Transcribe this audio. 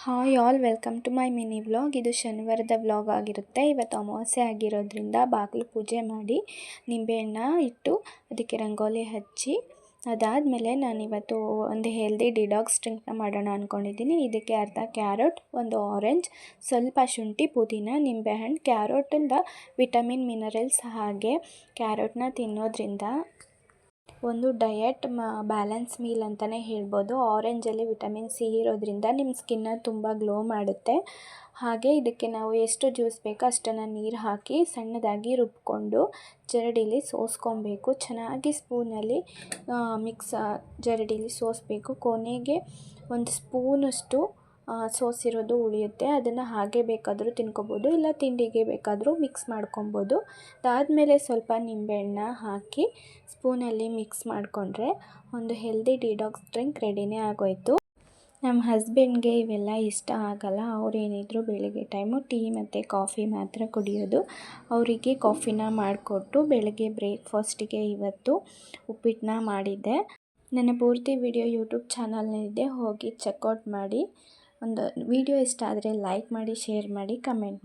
Hi all, welcome to my mini vlog. ಇದು ಶನಿವಾರದ vlog ಆಗಿರುತ್ತೆ. ಇವತ್ತು ಅಮಾವಾಸ್ಯೆ ಆಗಿರೋದ್ರಿಂದ ಬಾಗಿಲು ಪೂಜೆ ಮಾಡಿ ನಿಂಬೆಹಣ್ಣ ಇಟ್ಟು ಅದಕ್ಕೆ ರಂಗೋಲಿ ಹಚ್ಚಿ ಅದಾದಮೇಲೆ ನಾನಿವತ್ತು ಒಂದು ಹೆಲ್ದಿ ಡಿಟಾಕ್ಸ್ ಡ್ರಿಂಕ್ನ ಮಾಡೋಣ ಅಂದ್ಕೊಂಡಿದ್ದೀನಿ. ಇದಕ್ಕೆ ಅರ್ಧ ಕ್ಯಾರೆಟ್, ಒಂದು ಆರೆಂಜ್, ಸ್ವಲ್ಪ ಶುಂಠಿ, ಪುದೀನ, ನಿಂಬೆಹಣ್ಣು. ಕ್ಯಾರೆಟಿಂದ ವಿಟಮಿನ್ ಮಿನರಲ್ಸ್ ಹಾಗೆ ಕ್ಯಾರೆಟ್ನ ತಿನ್ನೋದ್ರಿಂದ ಒಂದು ಡಯಟ್ ಬ್ಯಾಲೆನ್ಸ್ ಮೀಲ್ ಅಂತಲೇ ಹೇಳ್ಬೋದು. ಆರೆಂಜಲ್ಲಿ ವಿಟಮಿನ್ ಸಿ ಇರೋದ್ರಿಂದ ನಿಮ್ಮ ಸ್ಕಿನ್ನ ತುಂಬ ಗ್ಲೋ ಮಾಡುತ್ತೆ. ಹಾಗೆ ಇದಕ್ಕೆ ನಾವು ಎಷ್ಟು ಜ್ಯೂಸ್ ಬೇಕೋ ಅಷ್ಟನ್ನು ನೀರು ಹಾಕಿ ಸಣ್ಣದಾಗಿ ರುಬ್ಕೊಂಡು ಜರಡಿಲಿ ಸೋಸ್ಕೊಬೇಕು. ಚೆನ್ನಾಗಿ ಸ್ಪೂನಲ್ಲಿ ಜರಡಿಲಿ ಸೋಸಬೇಕು. ಕೊನೆಗೆ ಒಂದು ಸ್ಪೂನಷ್ಟು ಸೋಸಿರೋದು ಉಳಿಯುತ್ತೆ. ಅದನ್ನು ಹಾಗೆ ಬೇಕಾದರೂ ತಿನ್ಕೊಬೋದು, ಇಲ್ಲ ತಿಂಡಿಗೆ ಬೇಕಾದರೂ ಮಿಕ್ಸ್ ಮಾಡ್ಕೊಬೋದು. ಅದಾದಮೇಲೆ ಸ್ವಲ್ಪ ನಿಂಬೆಹಣ್ಣ ಹಾಕಿ ಸ್ಪೂನಲ್ಲಿ ಮಿಕ್ಸ್ ಮಾಡಿಕೊಂಡ್ರೆ ಒಂದು ಹೆಲ್ದಿ ಡಿಟಾಕ್ಸ್ ಡ್ರಿಂಕ್ ರೆಡಿನೇ ಆಗೋಯಿತು. ನಮ್ಮ ಹಸ್ಬೆಂಡ್ಗೆ ಇವೆಲ್ಲ ಇಷ್ಟ ಆಗಲ್ಲ. ಅವರೇನಿದ್ರು ಬೆಳಗ್ಗೆ ಟೈಮು ಟೀ ಮತ್ತು ಕಾಫಿ ಮಾತ್ರ ಕುಡಿಯೋದು. ಅವರಿಗೆ ಕಾಫಿನ ಮಾಡಿಕೊಟ್ಟು ಬೆಳಗ್ಗೆ ಬ್ರೇಕ್ಫಾಸ್ಟಿಗೆ ಇವತ್ತು ಉಪ್ಪಿಟ್ಟನ್ನ ಮಾಡಿದ್ದೆ. ನನ್ನ ಪೂರ್ತಿ ವಿಡಿಯೋ ಯೂಟ್ಯೂಬ್ ಚಾನಲ್ನಲ್ಲಿದೆ, ಹೋಗಿ ಚೆಕ್ಔಟ್ ಮಾಡಿ. ಒಂದು ವಿಡಿಯೋ ಇಷ್ಟ ಆದರೆ ಲೈಕ್ ಮಾಡಿ, ಶೇರ್ ಮಾಡಿ, ಕಮೆಂಟ್ ಮಾಡಿ.